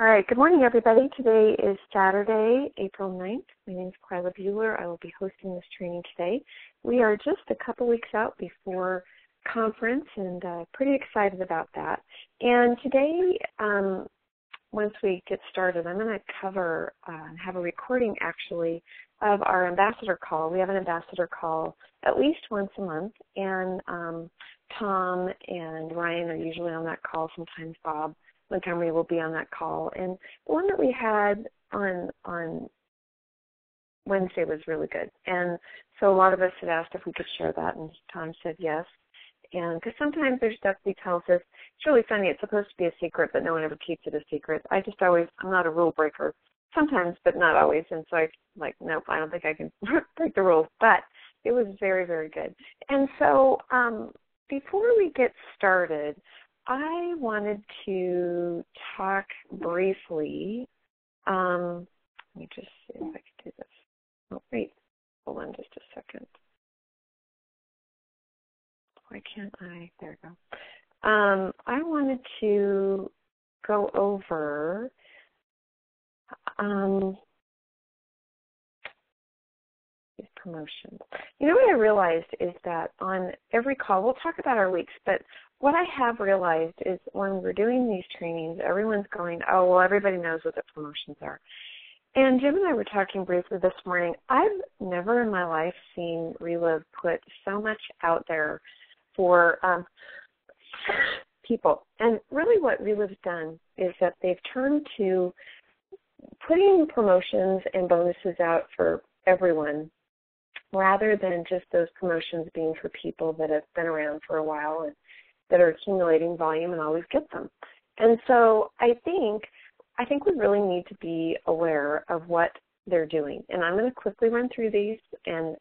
All right, good morning, everybody. Today is Saturday, April 9th. My name is Quila Buhler. I will be hosting this training today. We are just a couple weeks out before conference and pretty excited about that. And today, once we get started, I'm going to cover, have a recording actually of our ambassador call. We have an ambassador call at least once a month, and Tom and Ryan are usually on that call, sometimes Bob Montgomery will be on that call. And the one that we had on Wednesday was really good. And so a lot of us had asked if we could share that, and Tom said yes. And because sometimes there's stuff he tells us, it's really funny, it's supposed to be a secret, but no one ever keeps it a secret. I'm not a rule breaker, sometimes, but not always. And so nope, I don't think I can break the rules. But it was very, very good. And so before we get started, I wanted to talk briefly. Let me just see if I can do this. Oh, wait. Hold on just a second. Why can't I? There we go. I wanted to go over these promotions. You know what I realized is that on every call, we'll talk about our weeks, but what I have realized is when we're doing these trainings, everyone's going, oh, well, everybody knows what the promotions are. And Jim and I were talking briefly this morning. I've never in my life seen Relive put so much out there for people. And really what Relive's done is that they've turned to putting promotions and bonuses out for everyone rather than just those promotions being for people that have been around for a while and that are accumulating volume and always get them. And so I think we really need to be aware of what they're doing. And I'm going to quickly run through these, and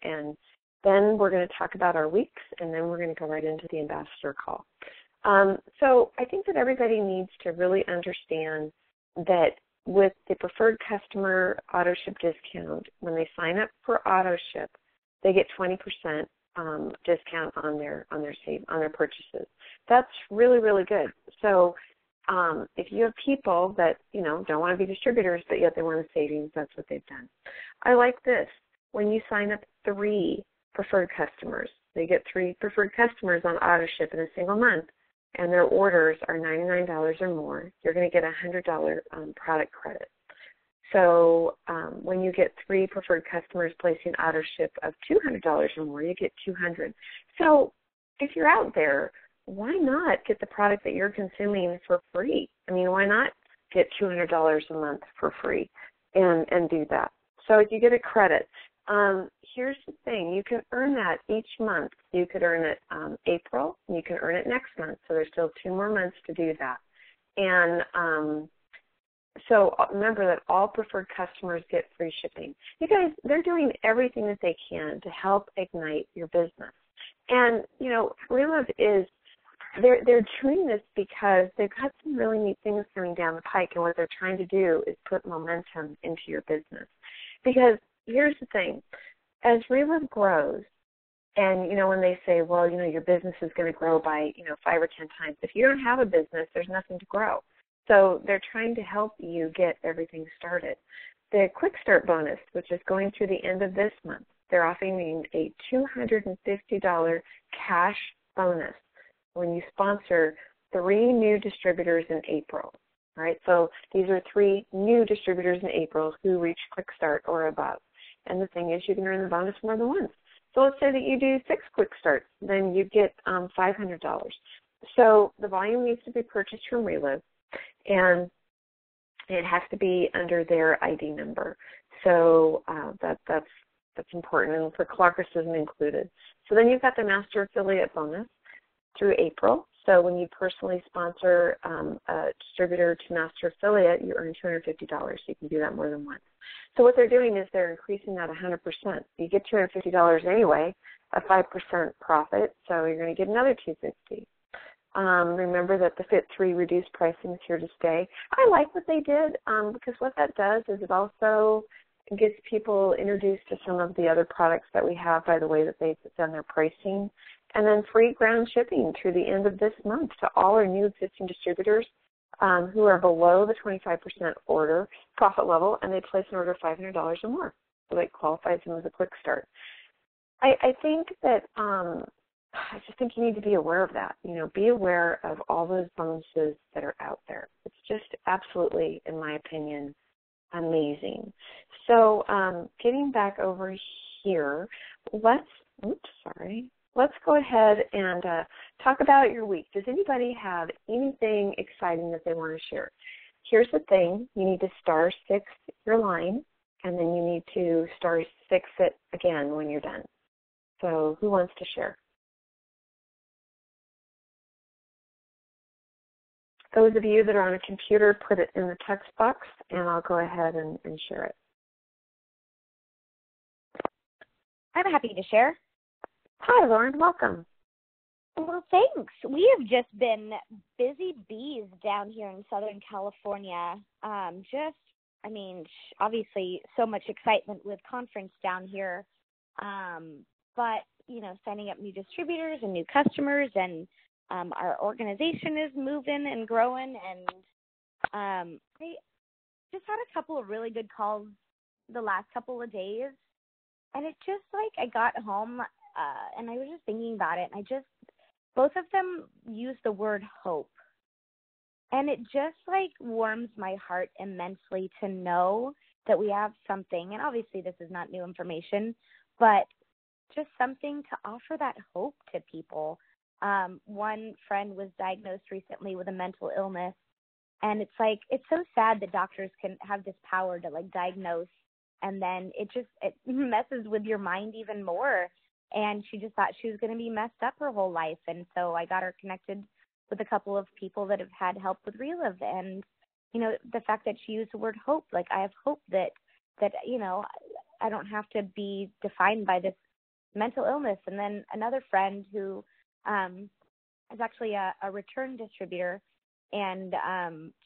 then we're going to talk about our weeks, and then we're going to go right into the ambassador call. So I think that everybody needs to really understand that with the preferred customer auto ship discount, when they sign up for auto ship, they get 20% discount on their purchases. That's really, really good. So if you have people that don't want to be distributors, but yet they want a savings, that's what they've done. I like this. When you sign up 3 preferred customers, they get 3 preferred customers on auto ship in a single month, and their orders are $99 or more, you're going to get a $100 product credit. So when you get 3 preferred customers placing auto ship of $200 or more, you get $200. So if you're out there, why not get the product that you're consuming for free? I mean, why not get $200 a month for free and do that? So you get a credit. Here's the thing. You can earn that each month. You could earn it April, and you can earn it next month. So there's still 2 more months to do that. And so remember that all preferred customers get free shipping. You guys, they're doing everything that they can to help ignite your business. And, Relive is, they're doing this because they've got some really neat things coming down the pike, and what they're trying to do is put momentum into your business. Because here's the thing. As Relive grows, and, when they say, well, your business is going to grow by, 5 or 10 times. If you don't have a business, there's nothing to grow. So they're trying to help you get everything started. The Quick Start bonus, which is going through the end of this month, they're offering a $250 cash bonus when you sponsor 3 new distributors in April. All right, so these are 3 new distributors in April who reach Quick Start or above. And the thing is, you can earn the bonus more than once. So let's say that you do 6 Quick Starts, then you get $500. So the volume needs to be purchased from Relive, and it has to be under their ID number. So that's important, and for Clarkers isn't included. So then you've got the Master Affiliate bonus through April. So when you personally sponsor a distributor to Master Affiliate, you earn $250. You can do that more than once. So what they're doing is they're increasing that 100%. You get $250 anyway, a 5% profit, so you're going to get another $250. Remember that the Fit 3 reduced pricing is here to stay. I like what they did because what that does is it also gets people introduced to some of the other products that we have by the way that they've done their pricing. And then free ground shipping through the end of this month to all our new existing distributors. who are below the 25% order profit level, and they place an order of $500 or more. So that qualifies them as a quick start. I think that I just think you need to be aware of that. Be aware of all those bonuses that are out there. It's just absolutely, in my opinion, amazing. So getting back over here, let's go ahead and talk about your week. Does anybody have anything exciting that they want to share? Here's the thing. You need to *6 your line, and then you need to *6 it again when you're done. So who wants to share? Those of you that are on a computer, put it in the text box, and I'll go ahead and share it. I'm happy to share. Hi, Lauren. Welcome. Well, thanks. We have just been busy bees down here in Southern California. Obviously so much excitement with conference down here. But, signing up new distributors and new customers, and our organization is moving and growing. And I just had a couple of really good calls the last couple of days. And it just I got home and I was just thinking about it. And both of them use the word hope. And it just warms my heart immensely to know that we have something. And obviously this is not new information, but just something to offer that hope to people. One friend was diagnosed recently with a mental illness, and it's so sad that doctors can have this power to diagnose, and then it messes with your mind even more. And she just thought she was going to be messed up her whole life. And so I got her connected with a couple of people that have had help with Relive. And, the fact that she used the word hope, I have hope that I don't have to be defined by this mental illness. And then another friend who is actually a return distributor, and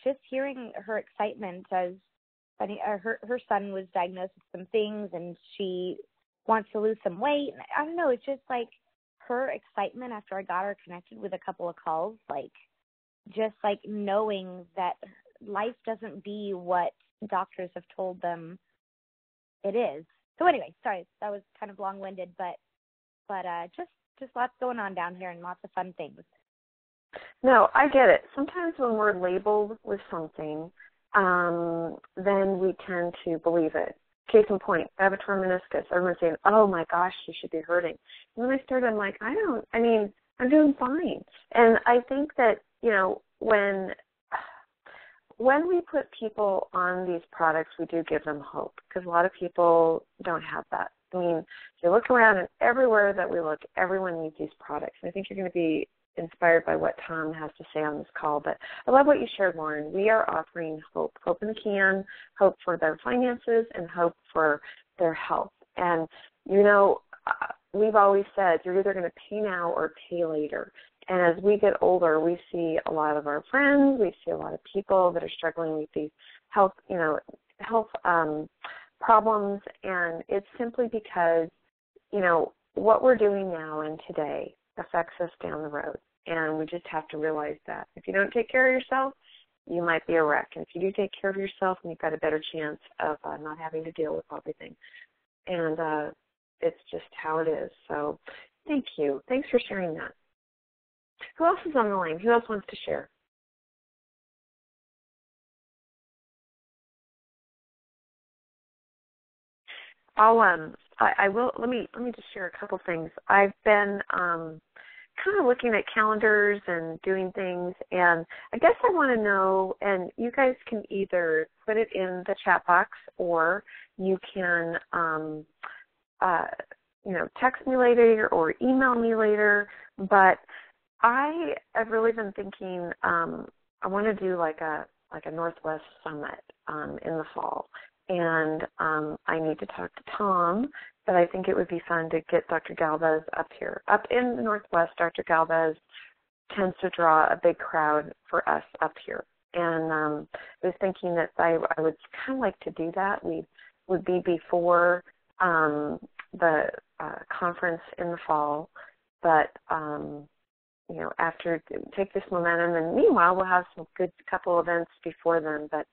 just hearing her excitement as her son was diagnosed with some things, and she wants to lose some weight. And I don't know, it's just her excitement after I got her connected with a couple of calls, knowing that life doesn't be what doctors have told them it is. So anyway, sorry, that was kind of long-winded, but just lots going on down here and lots of fun things. No, I get it. Sometimes when we're labeled with something, then we tend to believe it. Case in point, I have a torn meniscus. Everyone's saying, oh my gosh, you should be hurting. And then I started, I'm doing fine. And I think that, when we put people on these products, we do give them hope, because a lot of people don't have that. If you look around, and everywhere that we look, everyone needs these products. And I think you're going to be inspired by what Tom has to say on this call. But I love what you shared, Lauren. We are offering hope in the can, hope for their finances, and hope for their health. And, we've always said you're either going to pay now or pay later. And as we get older, we see a lot of our friends, we see a lot of people that are struggling with these health problems, and it's simply because, what we're doing now and today affects us down the road, and we just have to realize that. If you don't take care of yourself, you might be a wreck, and if you do take care of yourself, then you've got a better chance of not having to deal with everything, and it's just how it is. So thank you. Thanks for sharing that. Who else is on the line? Who else wants to share? I will. Let me just share a couple things. I've been kind of looking at calendars and doing things, and I guess I want to know. And you guys can either put it in the chat box, or you can, text me later or email me later. But I have really been thinking. I want to do like a Northwest Summit in the fall. And I need to talk to Tom, but I think it would be fun to get Dr. Galvez up here. Up in the Northwest, Dr. Galvez tends to draw a big crowd for us up here. And I was thinking that I would kind of like to do that. We would be before the conference in the fall, but after, take this momentum. And meanwhile, we'll have some good couple events before then. But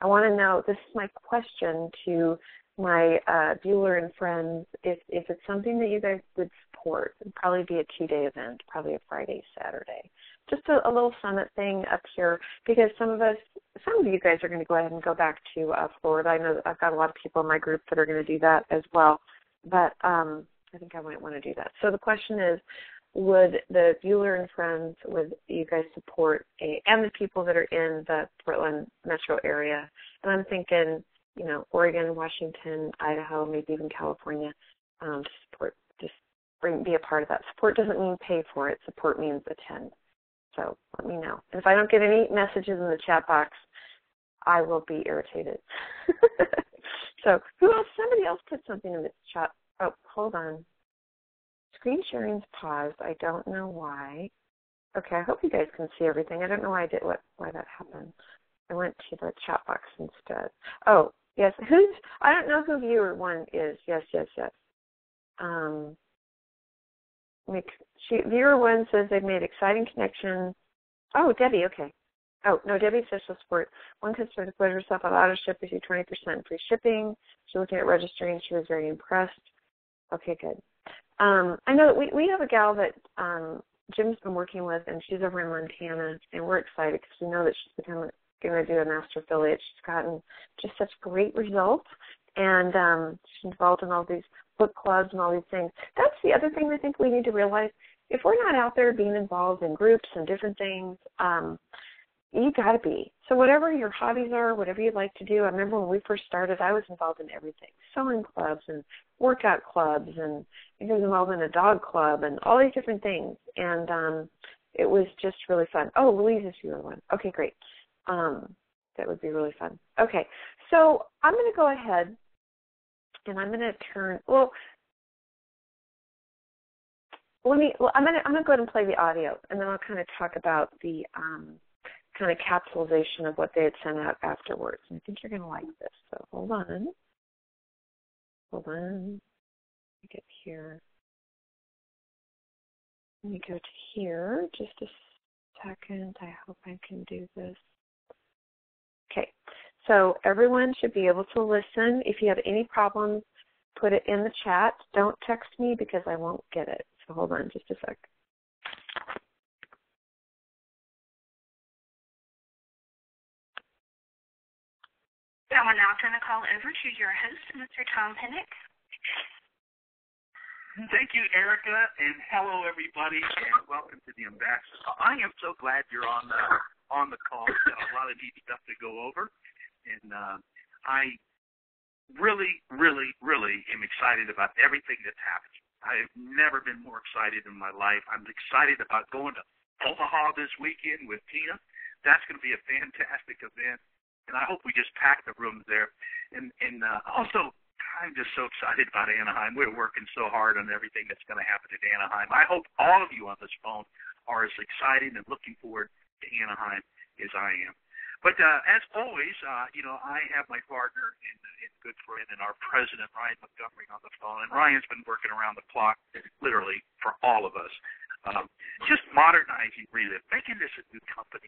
I want to know, this is my question to my Buhler and friends, if it's something that you guys would support. It'd probably be a 2-day event, probably a Friday, Saturday. Just a little summit thing up here, because some of you guys are going to go ahead and go back to Florida. I know that I've got a lot of people in my group that are going to do that as well, but I think I might want to do that. So the question is, would the Buhler and friends, would you guys support, and the people that are in the Portland metro area, and I'm thinking, Oregon, Washington, Idaho, maybe even California, support, be a part of that. Support doesn't mean pay for it. Support means attend. So let me know. And if I don't get any messages in the chat box, I will be irritated. So who else? Somebody else put something in the chat. Oh, hold on. Screen sharing's paused. I don't know why. Okay, I hope you guys can see everything. I don't know why that happened. I went to the chat box instead. Oh, yes. I don't know who viewer one is. Yes. Viewer one says they've made exciting connections. Oh, Debbie, okay. Oh, no, Debbie says she'll support. One customer declared herself on auto ship with you 20% free shipping. She's looking at registering. She was very impressed. Okay, good. I know that we have a gal that Jim's been working with, and she's over in Montana, and we're excited because we know that she's going to do a master affiliate. She's gotten just such great results, and she's involved in all these book clubs and all these things. That's the other thing I think we need to realize. If we're not out there being involved in groups and different things, you got to be. So whatever your hobbies are, whatever you like to do. I remember when we first started, I was involved in everything. Sewing clubs and workout clubs, and I was involved in a dog club and all these different things. And it was just really fun. Oh, Louise is your one. Okay, great. That would be really fun. Okay, so I'm going to go ahead and I'm going to turn, I'm going to go ahead and play the audio, and then I'll kind of talk about the kind of capsulization of what they had sent out afterwards. And I think you're going to like this. So hold on. Let me get here. Let me go to here. Just a second. I hope I can do this. Okay. So everyone should be able to listen. If you have any problems, put it in the chat. Don't text me because I won't get it. So hold on just a sec. I will now turn the call over to your host, Mr. Tom Pennick. Thank you, Erica, and hello, everybody, and welcome to the Ambassador. I am so glad you're on the call. We've got a lot of neat stuff to go over, and I really, really, really am excited about everything that's happening. I have never been more excited in my life. I'm excited about going to Omaha this weekend with Tina. That's going to be a fantastic event. And I hope we just pack the rooms there. And also, I'm just so excited about Anaheim. We're working so hard on everything that's going to happen at Anaheim. I hope all of you on this phone are as excited and looking forward to Anaheim as I am. But as always, I have my partner and good friend and our president, Ryan Montgomery, on the phone. And Ryan's been working around the clock, literally, for all of us. Just modernizing Relive, making this a new company,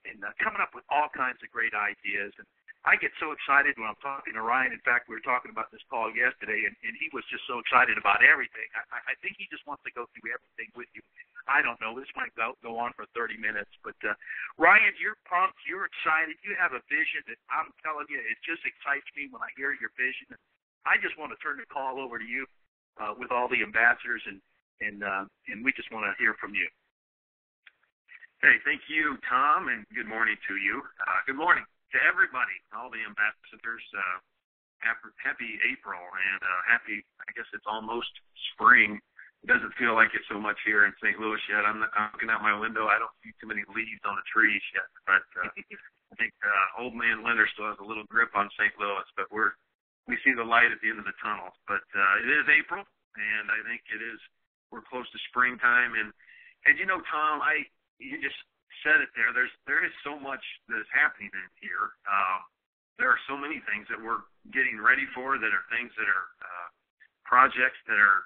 and coming up with all kinds of great ideas. And I get so excited when I'm talking to Ryan. In fact, we were talking about this call yesterday, and he was just so excited about everything. I think he just wants to go through everything with you. I don't know. This might go on for 30 minutes. But, Ryan, you're pumped. You're excited. You have a vision that I'm telling you, it just excites me when I hear your vision. I just want to turn the call over to you with all the ambassadors, and we just want to hear from you. Hey, thank you, Tom, and good morning to you. Good morning to everybody, all the ambassadors. Happy April, and happy, I guess it's almost spring. It doesn't feel like it so much here in St. Louis yet. I'm looking out my window. I don't see too many leaves on the trees yet, but I think old man Leonard still has a little grip on St. Louis, but we see the light at the end of the tunnel. But it is April, and I think we're close to springtime. And you know, Tom, you just said it there. There is so much that is happening in here. There are so many things that we're getting ready for, that are things that are projects that are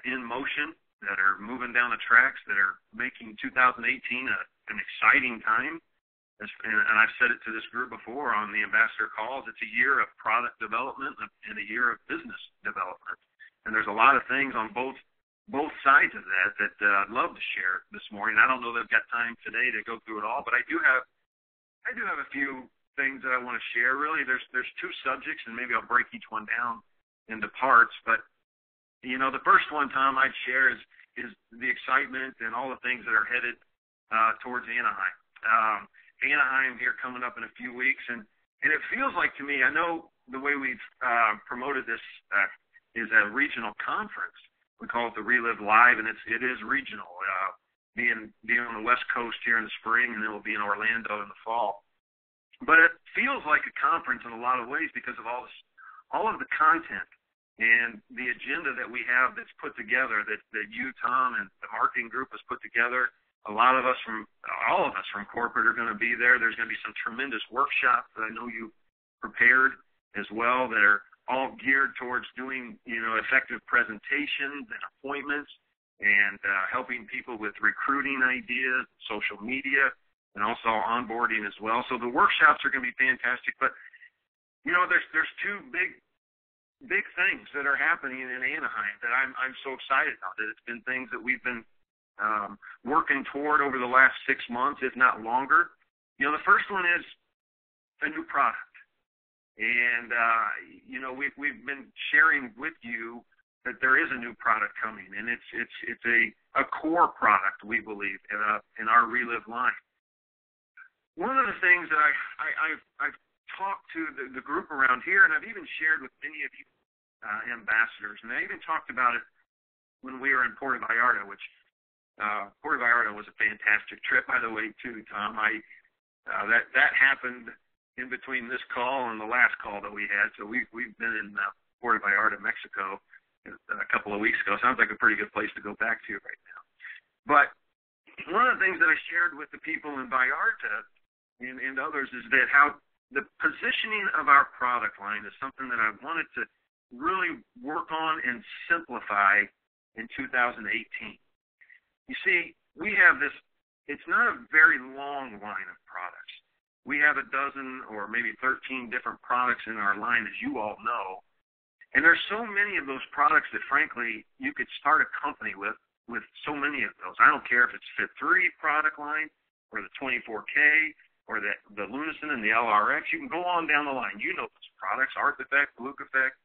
in motion that are moving down the tracks, that are making 2018 an exciting time. And I've said it to this group before on the ambassador calls, it's a year of product development and a year of business development. And there's a lot of things on both sides of that I'd love to share this morning. I don't know that I've got time today to go through it all, but I do have a few things that I want to share. Really, there's two subjects, and maybe I'll break each one down into parts. But the first one, Tom, I'd share is the excitement and all the things that are headed towards Anaheim. Anaheim here coming up in a few weeks, and it feels like to me, I know the way we've promoted this is a regional conference. We call it the Relive Live, and it is regional, being on the West Coast here in the spring, and then we'll be in Orlando in the fall. But it feels like a conference in a lot of ways because of all of the content and the agenda that we have that's put together, that you, Tom, and the marketing group has put together. All of us from corporate are going to be there. There's going to be some tremendous workshops that I know you prepared as well that are all geared towards doing, effective presentations and appointments and helping people with recruiting ideas, social media, and also onboarding as well. So the workshops are going to be fantastic. But, there's two big things that are happening in Anaheim that I'm so excited about. That it's been things that we've been working toward over the last 6 months, if not longer. The first one is a new product. And, we've been sharing with you that there is a new product coming, and it's a core product, we believe, in our Relive line. One of the things that I've talked to the group around here, and I've even shared with many of you ambassadors, and I even talked about it when we were in Puerto Vallarta, which Puerto Vallarta was a fantastic trip, by the way, too, Tom. That happened in between this call and the last call that we had. So we've been in Puerto Vallarta, Mexico, a couple of weeks ago. Sounds like a pretty good place to go back to right now. But one of the things that I shared with the people in Vallarta and others is that how the positioning of our product line is something that I wanted to really work on and simplify in 2018. You see, we have this, it's not a very long line of products. We have a dozen or maybe 13 different products in our line, as you all know. And there's so many of those products that, frankly, you could start a company with so many of those. I don't care if it's Fit 3 product line or the 24K or the Lunison and the LRX. You can go on down the line. You know those products, Arth Effect, Luke Effect.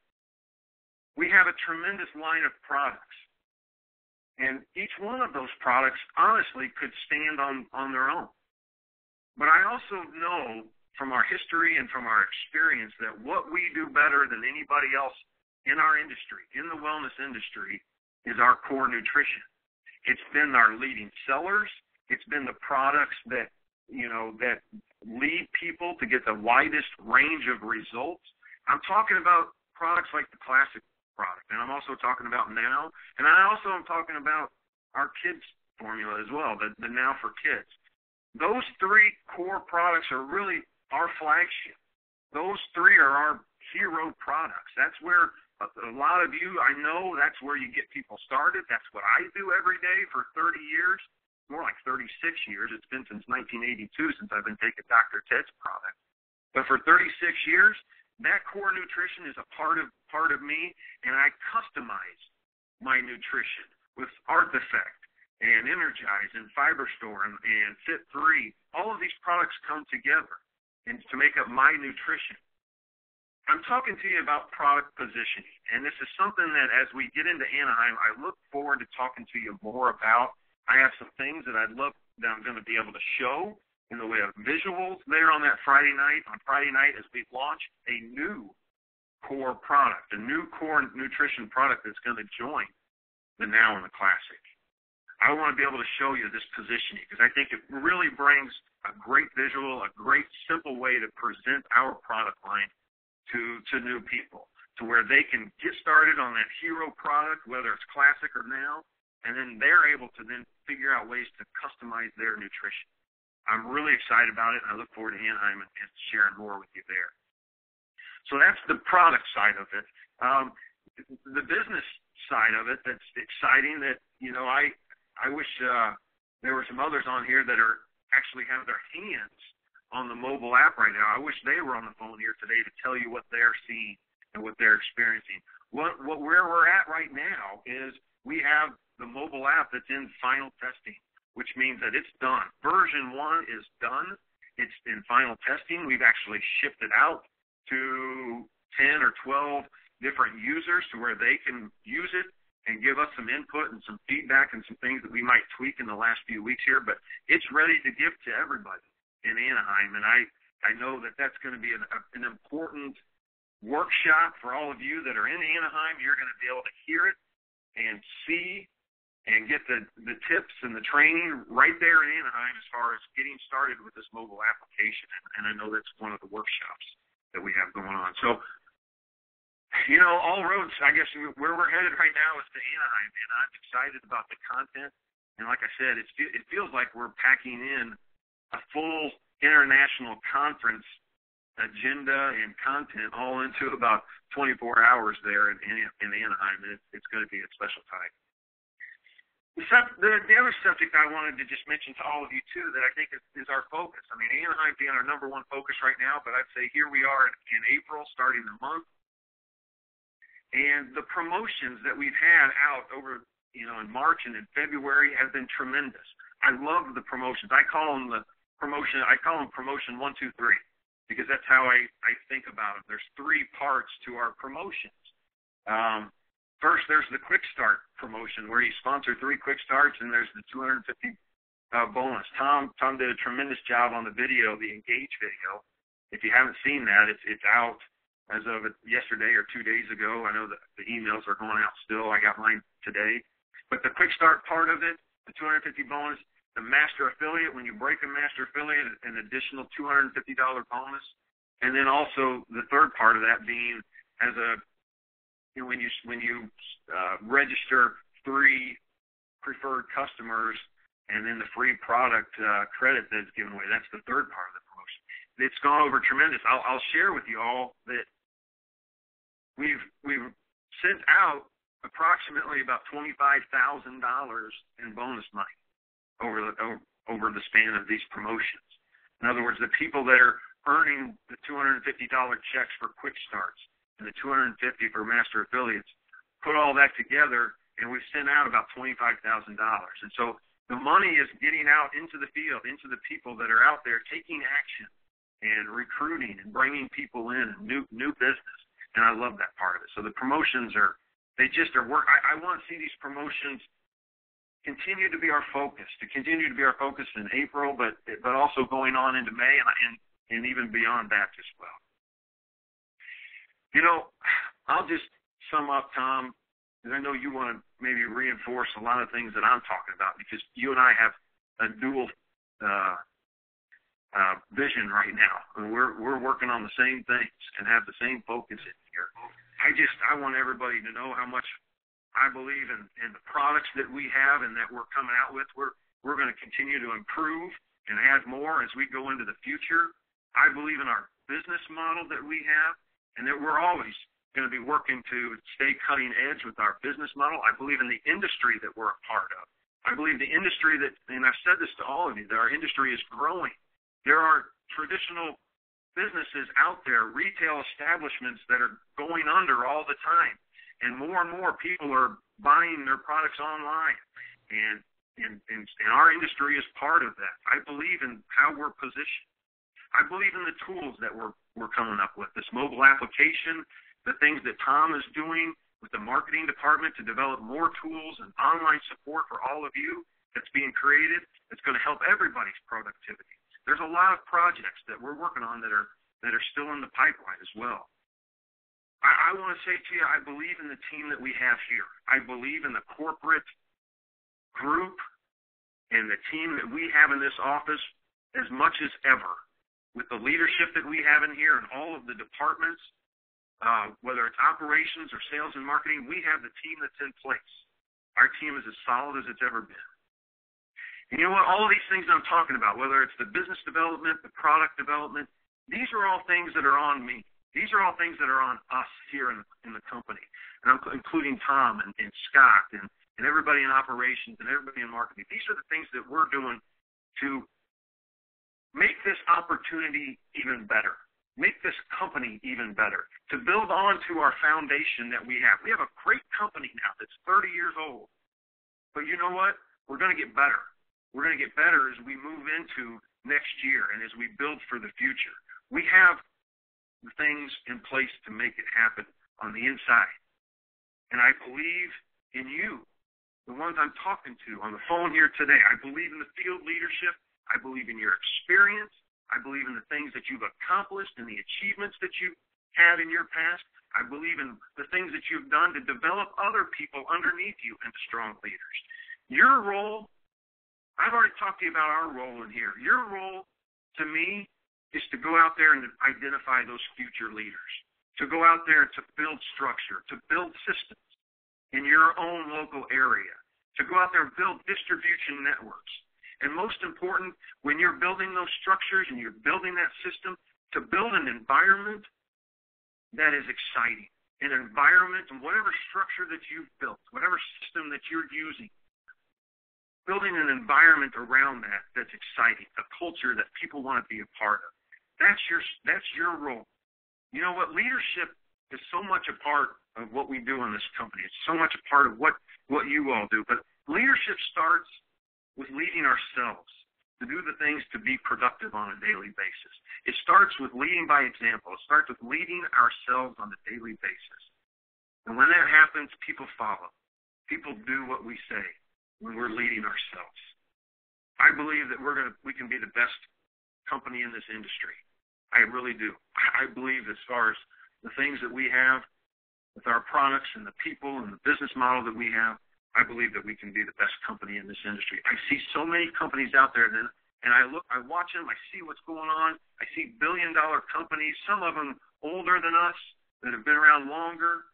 We have a tremendous line of products. And each one of those products, honestly, could stand on their own. But I also know from our history and from our experience that what we do better than anybody else in our industry, in the wellness industry, is our core nutrition. It's been our leading sellers. It's been the products that lead people to get the widest range of results. I'm talking about products like the classic product, and I'm also talking about Now, and I also am talking about our kids formula as well, the Now for Kids. Those three core products are really our flagship. Those three are our hero products. That's where a lot of you, I know that's where you get people started. That's what I do every day for 30 years, more like 36 years. It's been since 1982 since I've been taking Dr. Ted's product. But for 36 years, that core nutrition is a part of me, and I customize my nutrition with Arth Effect and Energize and Fiberstore and Fit 3. All of these products come together and to make up my nutrition. I'm talking to you about product positioning, and this is something that as we get into Anaheim, I look forward to talking to you more about. I have some things that I'm going to be able to show in the way of visuals there on that Friday night. On Friday night, as we launch a new core product, a new core nutrition product that's going to join the Now and the Classic. I want to be able to show you this positioning because I think it really brings a great visual, a great simple way to present our product line to new people, to where they can get started on that hero product, whether it's classic or Now, and then they're able to then figure out ways to customize their nutrition. I'm really excited about it, and I look forward to Anaheim and sharing more with you there. So that's the product side of it. The business side of it that's exciting that, I wish there were some others on here that are actually have their hands on the mobile app right now. I wish they were on the phone here today to tell you what they're seeing and what they're experiencing. Where we're at right now is we have the mobile app that's in final testing, which means that it's done. Version 1 is done. It's in final testing. We've actually shipped it out to 10 or 12 different users to where they can use it and give us some input and some feedback and some things that we might tweak in the last few weeks here. But it's ready to give to everybody in Anaheim. And I know that that's going to be an important workshop for all of you that are in Anaheim. You're going to be able to hear it and see and get the tips and the training right there in Anaheim as far as getting started with this mobile application. And I know that's one of the workshops that we have going on. So, all roads, I guess, where we're headed right now is to Anaheim, and I'm excited about the content. And like I said, it feels like we're packing in a full international conference agenda and content all into about 24 hours there in Anaheim, and it's going to be a special time. The other subject I wanted to just mention to all of you, too, that I think is our focus. I mean, Anaheim being our number one focus right now, but I'd say here we are in April, starting the month. And the promotions that we've had out over, in March and in February have been tremendous. I love the promotions. I call them promotion 1, 2, 3, because that's how I think about it. There's 3 parts to our promotions. First, there's the Quick Start promotion where you sponsor 3 Quick Starts, and there's the $250 bonus. Tom did a tremendous job on the video, the Engage video. If you haven't seen that, it's out as of yesterday or 2 days ago. I know that the emails are going out still. I got mine today. But the Quick Start part of it, the $250 bonus, the Master Affiliate, when you break a Master Affiliate, an additional $250 bonus. And then also the third part of that being as when you register 3 preferred customers and then the free product credit that's given away. That's the third part of the promotion. It's gone over tremendous. I'll share with you all that we've sent out approximately about $25,000 in bonus money over the span of these promotions. In other words, the people that are earning the $250 checks for Quick Starts and the $250 for Master Affiliates, put all that together, and we've sent out about $25,000. And so the money is getting out into the field, into the people that are out there taking action and recruiting and bringing people in, new business. And I love that part of it. So the promotions are work. I want to see these promotions continue to be our focus, in April, but also going on into May and even beyond that as well. I'll just sum up, Tom, because I know you want to maybe reinforce a lot of things that I'm talking about, because you and I have a dual vision right now, and we're working on the same things and have the same focus in here. I want everybody to know how much I believe in the products that we have and that we're coming out with. We're going to continue to improve and add more as we go into the future. I believe in our business model that we have, and that we're always going to be working to stay cutting edge with our business model. I believe in the industry that we're a part of. I believe the industry and I've said this to all of you, that our industry is growing. There are traditional businesses out there, retail establishments that are going under all the time. And more people are buying their products online. And our industry is part of that. I believe in how we're positioned. I believe in the tools that we're coming up with, this mobile application, the things that Tom is doing with the marketing department to develop more tools and online support for all of you that's being created. It's going to help everybody's productivity. There's a lot of projects that we're working on that are still in the pipeline as well. I want to say to you, I believe in the team that we have here. I believe in the corporate group and the team that we have in this office as much as ever. With the leadership that we have in here and all of the departments, whether it's operations or sales and marketing, we have the team that's in place. Our team is as solid as it's ever been. And you know what? All of these things I'm talking about, whether it's the business development, the product development, these are all things that are on me. These are all things that are on us here in the company, and I'm including Tom and Scott and everybody in operations and everybody in marketing. These are the things that we're doing to make this opportunity even better, make this company even better, to build on to our foundation that we have. We have a great company now that's 30 years old, but you know what? We're going to get better. We're going to get better as we move into next year and as we build for the future. We have the things in place to make it happen on the inside. And I believe in you, the ones I'm talking to on the phone here today. I believe in the field leadership. I believe in your experience. I believe in the things that you've accomplished and the achievements that you've had in your past. I believe in the things that you've done to develop other people underneath you into strong leaders. Your role, I've already talked to you about our role in here. Your role, to me, is to go out there and identify those future leaders, to go out there to build structure, to build systems in your own local area, to go out there and build distribution networks. And most important, when you're building those structures and you're building that system, to build an environment that is exciting, an environment and whatever structure that you've built, whatever system that you're using, building an environment around that that's exciting, a culture that people want to be a part of. That's your role. You know what? Leadership is so much a part of what we do in this company. It's so much a part of what you all do. But leadership starts with leading ourselves to do the things to be productive on a daily basis. It starts with leading by example. It starts with leading ourselves on a daily basis. And when that happens, people follow. People do what we say when we're leading ourselves. I believe that we can be the best company in this industry. I really do. I believe as far as the things that we have with our products and the people and the business model that we have, I believe that we can be the best company in this industry. I see so many companies out there, and I watch them, I see what's going on. I see billion-dollar companies, some of them older than us, that have been around longer,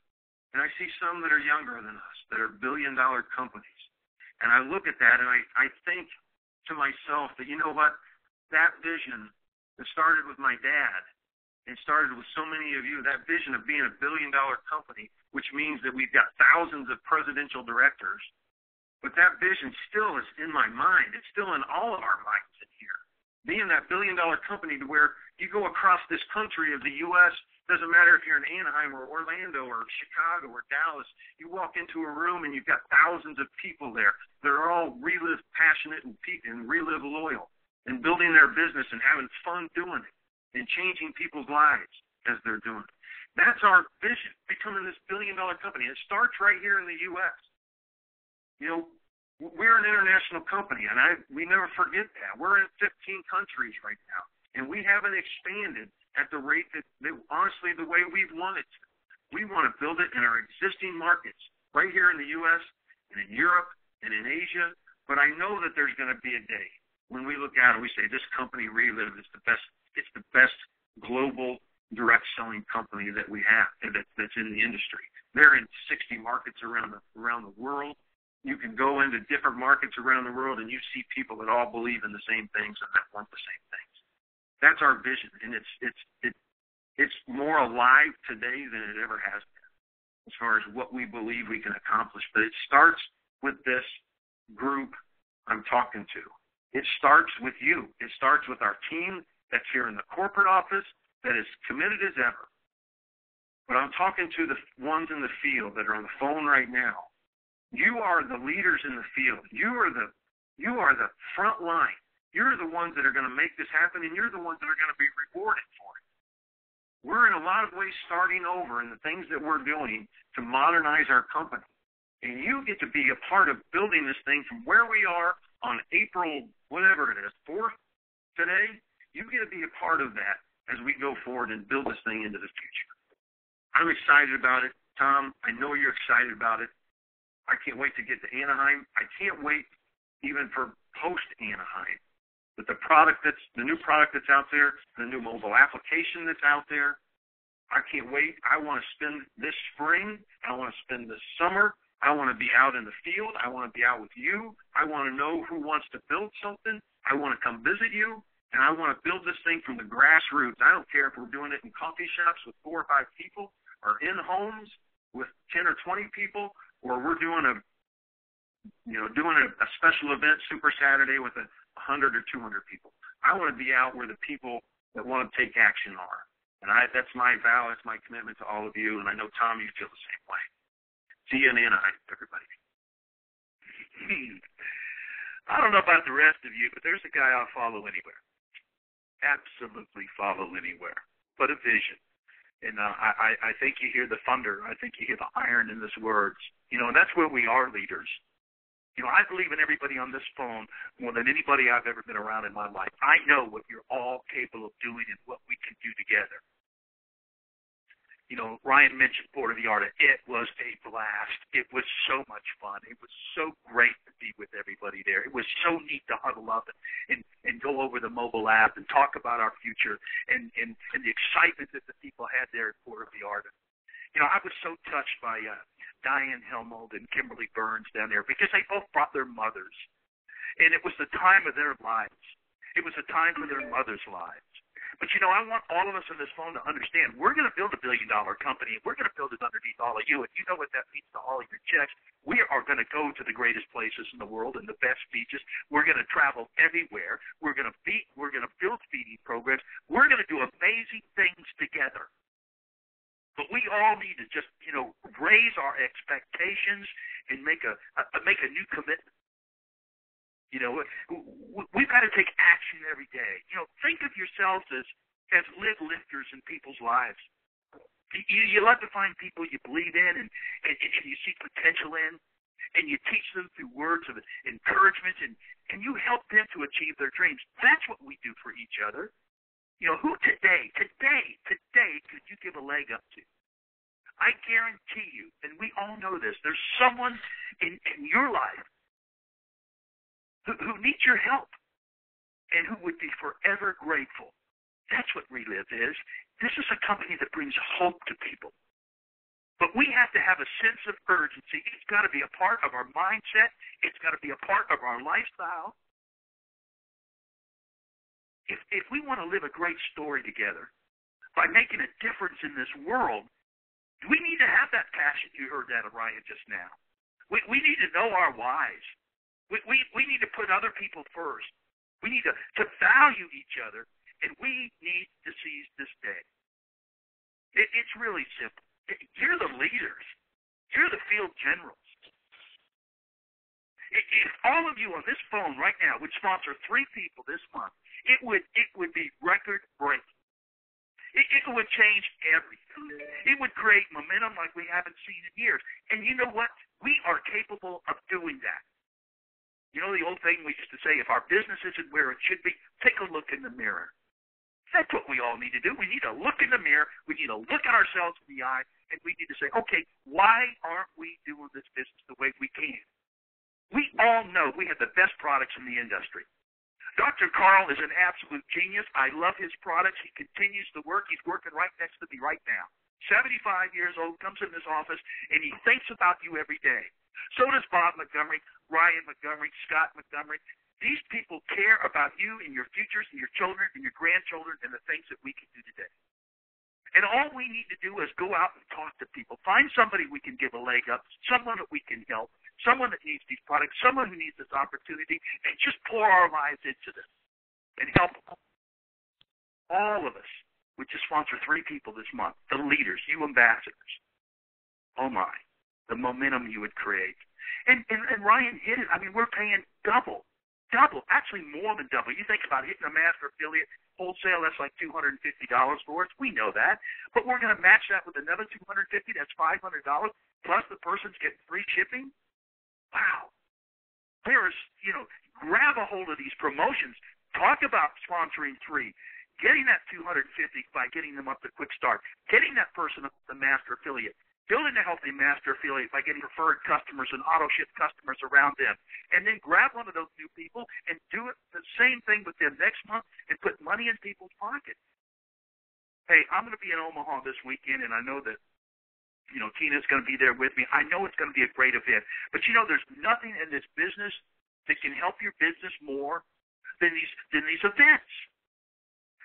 and I see some that are younger than us, that are billion-dollar companies. And I look at that, and I think to myself that, you know what, that vision that started with my dad and started with so many of you, that vision of being a billion-dollar company, which means that we've got thousands of presidential directors, but that vision still is in my mind. It's still in all of our minds in here. Being that billion-dollar company to where you go across this country of the U.S., doesn't matter if you're in Anaheim or Orlando or Chicago or Dallas, you walk into a room and you've got thousands of people there that are all relive passionate and relive loyal and building their business and having fun doing it and changing people's lives as they're doing it. That's our vision, becoming this billion-dollar company. It starts right here in the U.S. You know, we're an international company, and we never forget that. We're in 15 countries right now, and we haven't expanded at the rate that honestly, the way we've wanted to. We want to build it in our existing markets, right here in the U.S. and in Europe and in Asia, but I know that there's going to be a day when we look out and we say, this company Relive is the best. It's the best global direct selling company that we have that's in the industry. They're in 60 markets around the world. You can go into different markets around the world and you see people that all believe in the same things and that want the same things. That's our vision, and it's more alive today than it ever has been as far as what we believe we can accomplish. But it starts with this group I'm talking to. It starts with you. It starts with our team that's here in the corporate office that is committed as ever. But I'm talking to the ones in the field that are on the phone right now. You are the leaders in the field. You are the front line. You're the ones that are going to make this happen, and you're the ones that are going to be rewarded for it. We're in a lot of ways starting over in the things that we're doing to modernize our company. And you get to be a part of building this thing from where we are on April, whatever it is, 4th today. You get to be a part of that as we go forward and build this thing into the future. I'm excited about it. Tom, I know you're excited about it. I can't wait to get to Anaheim. I can't wait even for post-Anaheim. But the new product that's out there, the new mobile application that's out there, I can't wait. I want to spend this spring. I want to spend this summer. I want to be out in the field. I want to be out with you. I want to know who wants to build something. I want to come visit you, And I want to build this thing from the grassroots. I don't care if we're doing it in coffee shops with 4 or 5 people, or in homes with 10 or 20 people, or we're doing a special event, Super Saturday, with 100 or 200 people. I want to be out where the people that want to take action are. And that's my vow, that's my commitment to all of you. And I know, Tom, you feel the same way. See you in Anaheim, everybody. I don't know about the rest of you, but there's a guy I'll follow anywhere. Absolutely follow anywhere. But a vision. And I think you hear the thunder. I think you hear the iron in his words. And that's where we are leaders. I believe in everybody on this phone more than anybody I've ever been around in my life. I know what you're all capable of doing and what we can do together. Ryan mentioned Port of the Art. It was a blast. It was so much fun. It was so great to be with everybody there. It was so neat to huddle up and go over the mobile app and talk about our future and the excitement that the people had there at Port of the Art. I was so touched by Diane Helmold and Kimberly Burns down there because they both brought their mothers. And it was the time of their lives. It was a time for their mothers' lives. But, I want all of us on this phone to understand we're going to build $1 billion company. We're going to build it underneath all of you. And you know what that means to all of your checks. We are going to go to the greatest places in the world and the best beaches. We're going to travel everywhere. We're going to build feeding programs. We're going to do amazing things together. But we all need to just, raise our expectations and make a new commitment. We've got to take action every day. Think of yourselves as live lifters in people's lives. You love to find people you believe in and you see potential in, and you teach them through words of encouragement, and you help them to achieve their dreams. That's what we do for each other. Who today could you give a leg up to? I guarantee you, and we all know this, there's someone in your life who needs your help and who would be forever grateful. That's what Relive is. This is a company that brings hope to people. But we have to have a sense of urgency. It's got to be a part of our mindset. It's got to be a part of our lifestyle. If we want to live a great story together by making a difference in this world, we need to have that passion. You heard that of Ryan just now. We need to know our whys. We need to put other people first. We need to value each other, and we need to seize this day. It's really simple. You're the leaders. You're the field generals. If all of you on this phone right now would sponsor 3 people this month, it would be record-breaking. It would change everything. It would create momentum like we haven't seen in years. And you know what? We are capable of doing that. You know the old thing we used to say, if our business isn't where it should be, take a look in the mirror. That's what we all need to do. We need to look in the mirror. We need to look at ourselves in the eye, and we need to say, okay, why aren't we doing this business the way we can? We all know we have the best products in the industry. Dr. Carl is an absolute genius. I love his products. He continues to work. He's working right next to me right now. 75 years old, comes in this office, and he thinks about you every day. So does Bob Montgomery, Ryan Montgomery, Scott Montgomery. These people care about you and your futures and your children and your grandchildren and the things that we can do today. And all we need to do is go out and talk to people. Find somebody we can give a leg up, someone that we can help, someone that needs these products, someone who needs this opportunity, and just pour our lives into this and help them. All of us would just sponsor 3 people this month, the leaders, you ambassadors. Oh, my, the momentum you would create. And Ryan hit it. I mean, we're paying double, actually more than double. You think about hitting a master affiliate wholesale, that's like $250 for us. We know that. But we're going to match that with another $250. That's $500. Plus the person's getting free shipping. Wow. There's, grab a hold of these promotions. Talk about sponsoring 3. Getting that $250 by getting them up to Quick Start. Getting that person up to the master affiliate. Building a healthy master affiliate by getting preferred customers and auto-ship customers around them. And then grab one of those new people and do it the same thing with them next month and put money in people's pockets. Hey, I'm going to be in Omaha this weekend, and I know that, Tina's going to be there with me. I know it's going to be a great event. But, there's nothing in this business that can help your business more than these events.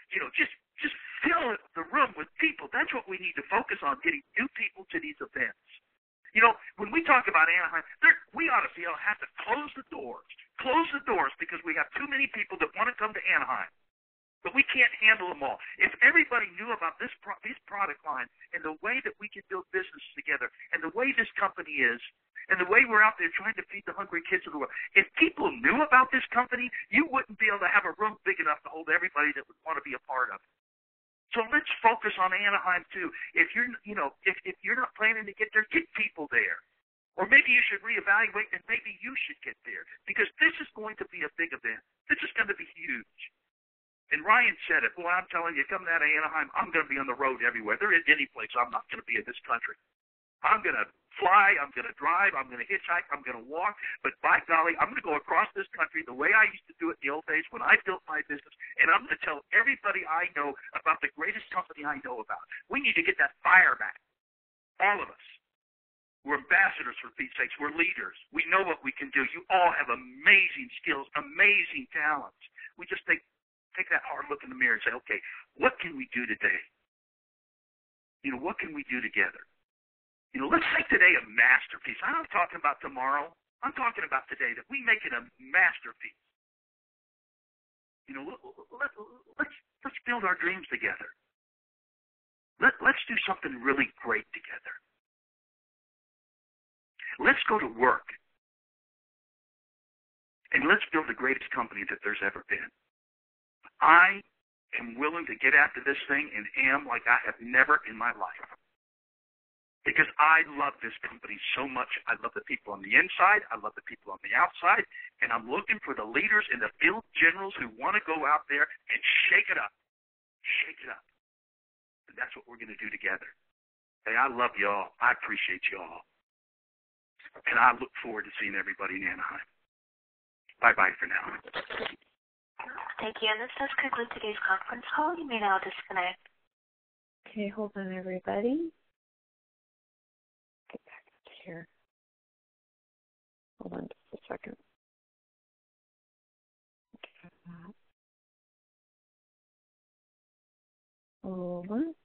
Just fill the room with people. That's what we need to focus on, getting new people to these events. When we talk about Anaheim, we ought to have to close the doors because we have too many people that want to come to Anaheim. But we can't handle them all. If everybody knew about this product line and the way that we can build business together and the way this company is and the way we're out there trying to feed the hungry kids of the world, if people knew about this company, you wouldn't be able to have a room big enough to hold everybody that would want to be a part of it. So let's focus on Anaheim too. If you're not planning to get there, get people there. Or maybe you should reevaluate and maybe you should get there because this is going to be a big event. This is going to be huge. And Ryan said it. Boy, I'm telling you, coming out of Anaheim, I'm going to be on the road everywhere. There isn't any place I'm not going to be in this country. I'm going to fly, I'm going to drive, I'm going to hitchhike, I'm going to walk. But by golly, I'm going to go across this country the way I used to do it in the old days when I built my business, and I'm going to tell everybody I know about the greatest company I know about. We need to get that fire back, all of us. We're ambassadors, for Pete's sakes. We're leaders. We know what we can do. You all have amazing skills, amazing talents. We just take that hard look in the mirror and say, okay, what can we do today? What can we do together? Let's make today a masterpiece. I'm not talking about tomorrow. I'm talking about today, that we make it a masterpiece. Let's build our dreams together. Let's do something really great together. Let's go to work. And let's build the greatest company that there's ever been. I am willing to get after this thing and am like I have never in my life. Because I love this company so much. I love the people on the inside. I love the people on the outside. And I'm looking for the leaders and the field generals who want to go out there and shake it up. Shake it up. And that's what we're going to do together. Hey, I love y'all. I appreciate y'all. And I look forward to seeing everybody in Anaheim. Bye-bye for now. Thank you. And this does conclude today's conference call. You may now disconnect. Okay, hold on, everybody. Get back up here. Hold on just a second. Okay. Hold on.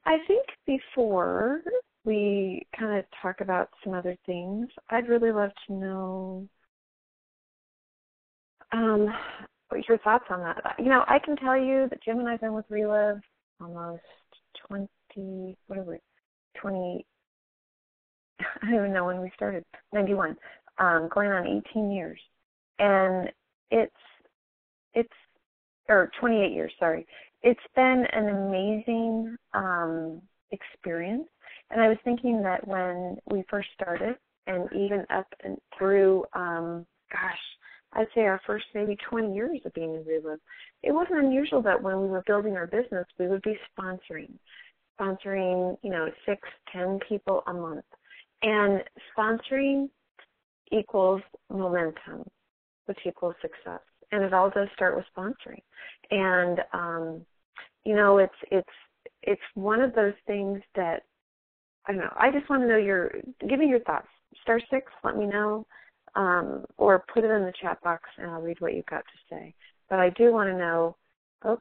I think before we kind of talk about some other things, I'd really love to know what your thoughts on that. I can tell you that Jim and I have been with Relive almost 20, I don't even know when we started, 91, going on 18 years. And or 28 years, sorry. It's been an amazing experience. And I was thinking that when we first started, and even up and through, I'd say our first maybe 20 years of being in Relive, it wasn't unusual that when we were building our business, we would be sponsoring, 6, 10 people a month. And sponsoring equals momentum, which equals success. And it all does start with sponsoring. And, it's one of those things that, I don't know, I just want to know give me your thoughts. *6, let me know, or put it in the chat box and I'll read what you've got to say. But I do want to know, let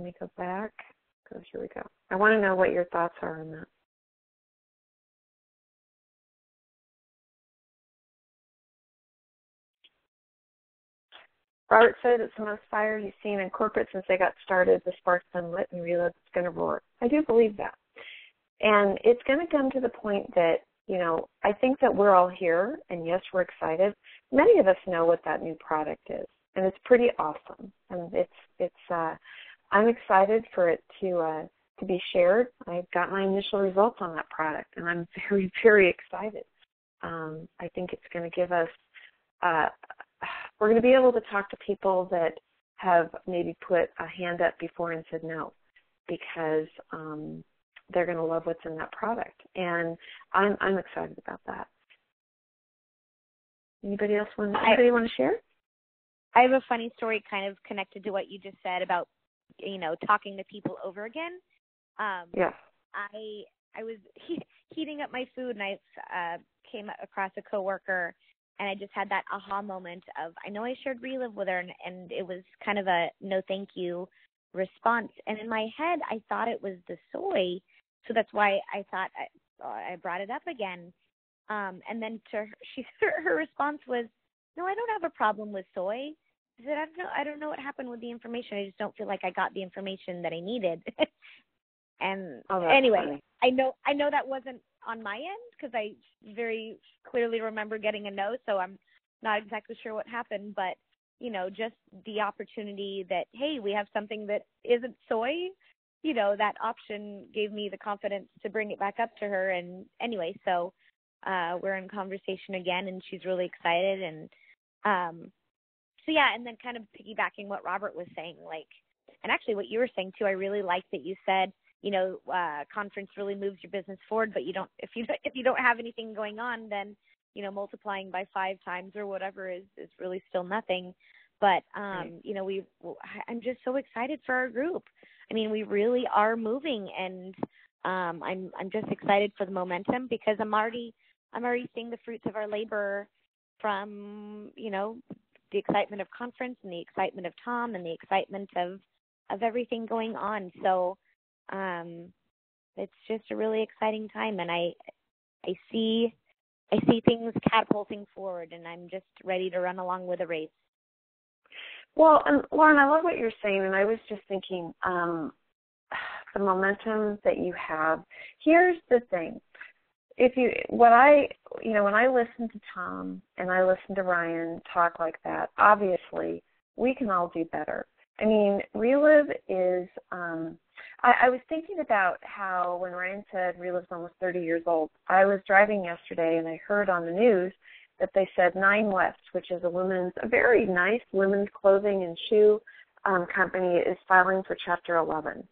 me go back. Here we go. I want to know what your thoughts are on that. Robert said it's the most fire he's seen in corporate since they got started. The spark's been lit and Relive is going to roar. I do believe that. And it's going to come to the point that, I think that we're all here, and yes, we're excited. Many of us know what that new product is, and it's pretty awesome. And I'm excited for it to be shared. I've got my initial results on that product, and I'm very, very excited. I think it's going to give us we're going to be able to talk to people that have maybe put a hand up before and said no, because they're going to love what's in that product. And I'm excited about that. Anybody else want to share? I have a funny story kind of connected to what you just said about, talking to people over again. Yes. I was heating up my food, and I came across a coworker, And I just had that aha moment of, I know I shared Relive with her, and it was kind of a no thank you response. And in my head, I thought it was the soy. So that's why I thought I brought it up again. And then her response was, no, I don't have a problem with soy. I said, I don't know what happened with the information. I just don't feel like I got the information that I needed. And anyway, funny. I know that wasn't on my end because I very clearly remember getting a no, so I'm not exactly sure what happened, but just the opportunity that, hey, we have something that isn't soy, that option gave me the confidence to bring it back up to her. And anyway, so we're in conversation again, and she's really excited. And so yeah, and then kind of piggybacking what Robert was saying, and actually what you were saying too, I really liked that you said, conference really moves your business forward, but if you don't have anything going on, then, multiplying by 5 times or whatever is really still nothing. But, I'm just so excited for our group. I mean, we really are moving, and I'm just excited for the momentum because I'm already seeing the fruits of our labor from, the excitement of conference and the excitement of Tom and the excitement of everything going on. So, it's just a really exciting time, and I see things catapulting forward, and I'm just ready to run along with the race. Well, and Lauren, I love what you're saying, and I was just thinking, the momentum that you have. Here's the thing: when I listen to Tom and I listen to Ryan talk like that, obviously we can all do better. I mean, Relive is. I was thinking about how when Ryan said Relive's almost 30 years old, I was driving yesterday and I heard on the news that they said 9 West, which is a very nice women's clothing and shoe company, is filing for Chapter 11.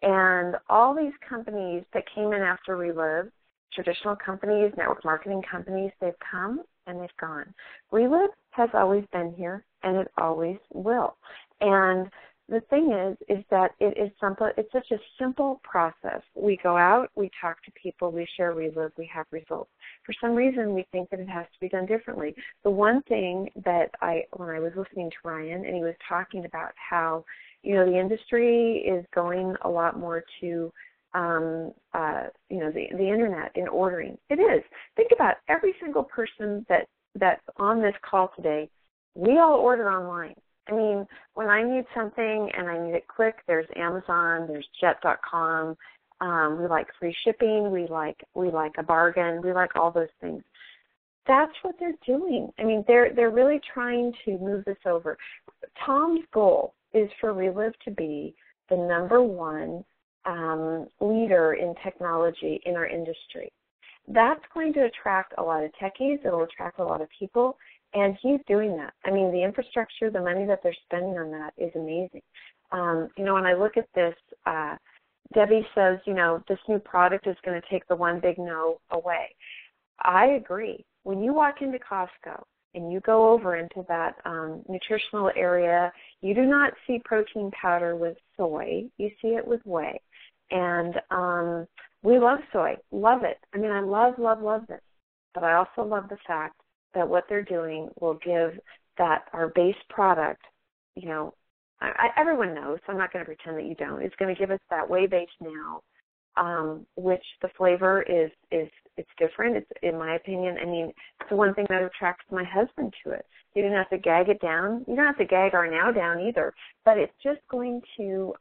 And all these companies that came in after Relive, traditional companies, network marketing companies, they've come and they've gone. Relive has always been here, and it always will. And the thing is that it is simple. It's such a simple process. We go out, we talk to people, we share Relive, we have results. For some reason, we think that it has to be done differently. The one thing that when I was listening to Ryan, and he was talking about how, the industry is going a lot more to, the internet in ordering. It is. Think about every single person that's on this call today. We all order online. I mean, when I need something and I need it quick, there's Amazon, there's Jet.com. We like free shipping. We like a bargain. We like all those things. That's what they're doing. I mean, they're really trying to move this over. Tom's goal is for Relive to be the number 1 leader in technology in our industry. That's going to attract a lot of techies. It'll attract a lot of people. And he's doing that. I mean, the infrastructure, the money that they're spending on that is amazing. When I look at this, Debbie says, this new product is going to take the one big no away. I agree. When you walk into Costco and you go over into that nutritional area, you do not see protein powder with soy. You see it with whey. And we love soy. Love it. I mean, I love this. But I also love the fact that what they're doing will give that our base product, everyone knows, so I'm not going to pretend that you don't. It's going to give us that whey base now, which the flavor is it's different. It's, in my opinion, I mean, it's the one thing that attracts my husband to it. You don't have to gag it down. You don't have to gag our now down either, but it's just going to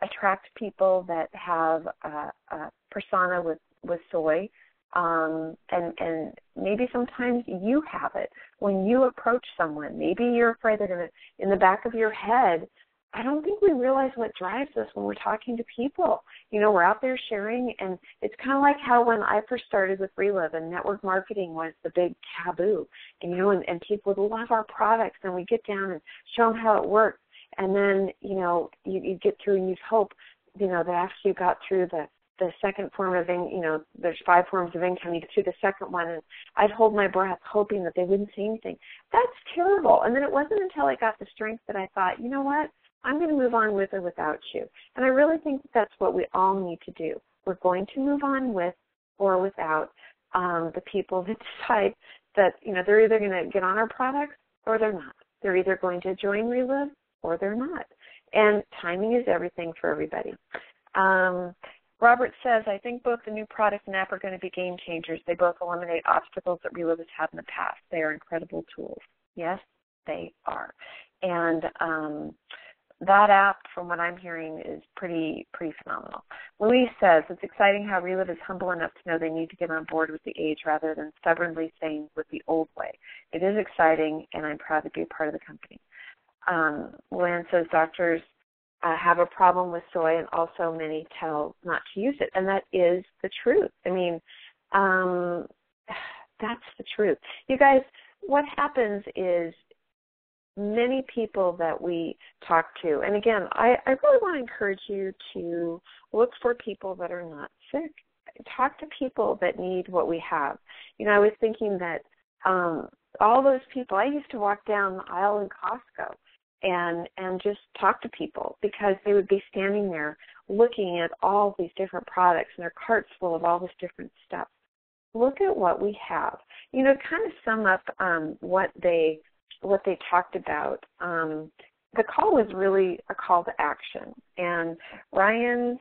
attract people that have a persona with soy. And maybe sometimes you have it when you approach someone. Maybe you're afraid they're going to, in the back of your head, I don't think we realize what drives us when we're talking to people. We're out there sharing, and it's kind of like how when I first started with Relive and network marketing was the big taboo, and people would love our products, and we get down and show them how it works. And then, you get through and you'd hope, that after you got through the second form of, there's 5 forms of income, you get through the second one, and I'd hold my breath hoping that they wouldn't say anything. That's terrible. And then it wasn't until I got the strength that I thought, you know what, I'm going to move on with or without you. And I really think that's what we all need to do. We're going to move on with or without the people that decide that, they're either going to get on our products or they're not. They're either going to join Relive or they're not. And timing is everything for everybody. Robert says, I think both the new product and app are going to be game changers. They both eliminate obstacles that Relive has had in the past. They are incredible tools. Yes, they are. And that app, from what I'm hearing, is pretty phenomenal. Louise says, it's exciting how Relive is humble enough to know they need to get on board with the age rather than stubbornly staying with the old way. It is exciting, and I'm proud to be a part of the company. Luann says, doctors have a problem with soy, and also many tell not to use it. And that is the truth. I mean, that's the truth. You guys, what happens is, many people that we talk to, and again, I really want to encourage you to look for people that are not sick. Talk to people that need what we have. I was thinking that all those people, I used to walk down the aisle in Costco and just talk to people because they would be standing there looking at all these different products and their carts full of all this different stuff. Look at what we have. Kind of sum up what they talked about. The call was really a call to action. And Ryan's,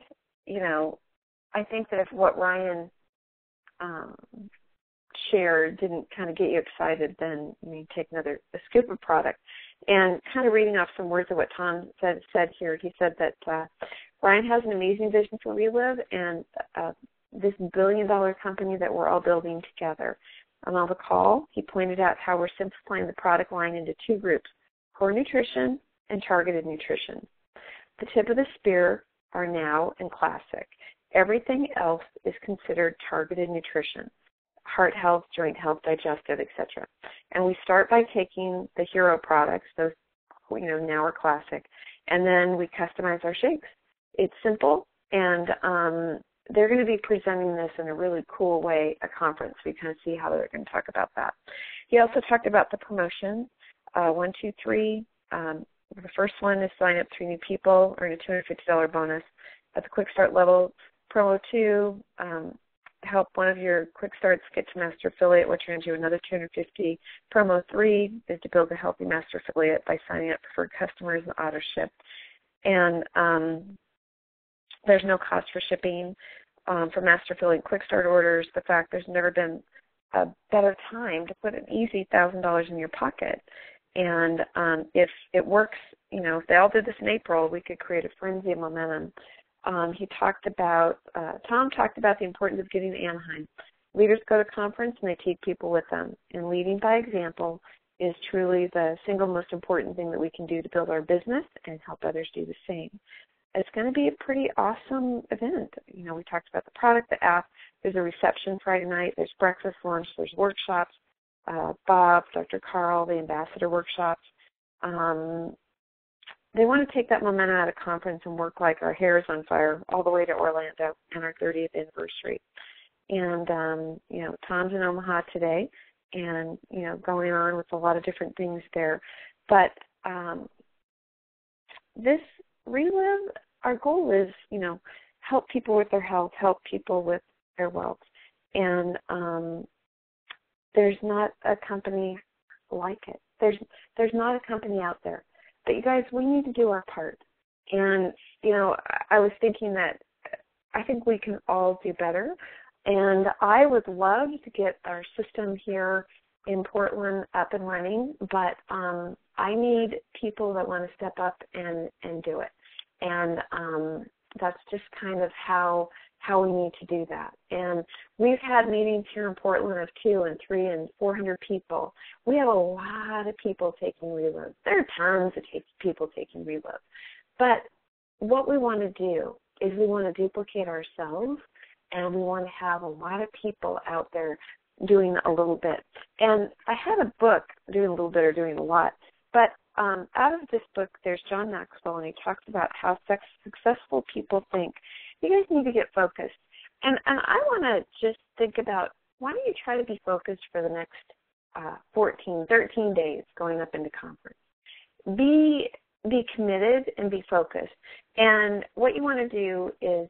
I think that if what Ryan shared didn't kind of get you excited, then you take a scoop of product. And kind of reading off some words of what Tom said here, he said that Ryan has an amazing vision for Relive and this billion-dollar company that we're all building together. On the call, he pointed out how we're simplifying the product line into two groups, core nutrition and targeted nutrition. The tip of the spear are now and classic. Everything else is considered targeted nutrition, heart health, joint health, digestive, etc. And we start by taking the hero products, those now are classic, and then we customize our shakes. It's simple, and they're going to be presenting this in a really cool way at conference. We kind of see how they're going to talk about that. He also talked about the promotion, 1, 2, 3. The first one is sign up 3 new people, earn a $250 bonus. At the quick start level, promo 2, help one of your quick starts get to master affiliate, which earns you another $250. Promo 3 is to build a healthy master affiliate by signing up for customers and auto ship. And there's no cost for shipping for master affiliate quick start orders. The fact there's never been a better time to put an easy $1,000 in your pocket. And if it works, if they all did this in April, we could create a frenzy of momentum. Tom talked about the importance of getting to Anaheim. Leaders go to conference and they take people with them. And leading by example is truly the single most important thing that we can do to build our business and help others do the same. It's going to be a pretty awesome event. We talked about the product, the app. There's a reception Friday night. There's breakfast, lunch. There's workshops. Bob, Dr. Carl, the ambassador workshops. They want to take that momentum out of conference and work like our hair is on fire all the way to Orlando and our 30th anniversary. And, Tom's in Omaha today and, going on with a lot of different things there. But this Relive, our goal is, help people with their health, help people with their wealth. And there's not a company like it. There's not a company out there. But you guys, we need to do our part. And, I was thinking that I think we can all do better. And I would love to get our system here in Portland up and running, but I need people that want to step up and do it. And that's just kind of how we need to do that. And we've had meetings here in Portland of 2 and 3 and 400 people. We have a lot of people taking Relive. There are tons of people taking Relive. But what we want to do is we want to duplicate ourselves, and we want to have a lot of people out there doing a little bit. And I have a book, doing a little bit or doing a lot, but out of this book, there's John Maxwell, and he talks about how successful people think. You guys need to get focused. And I want to just think about, why don't you try to be focused for the next 13 days going up into conference. Be committed and be focused. And what you want to do is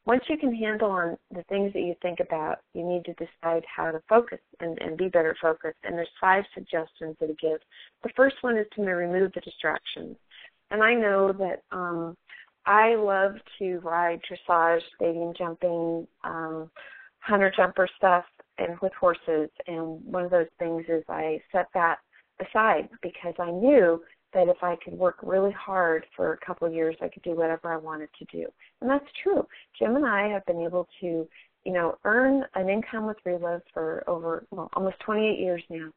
once you can handle on the things that you think about, you need to decide how to focus and be better focused. And there's 5 suggestions that I give. The first one is to remove the distractions. And I know that I love to ride dressage, stadium jumping, hunter jumper stuff, and with horses. And one of those things is I set that aside because I knew that if I could work really hard for a couple of years, I could do whatever I wanted to do. And that's true. Jim and I have been able to, earn an income with Relive for over almost 28 years now.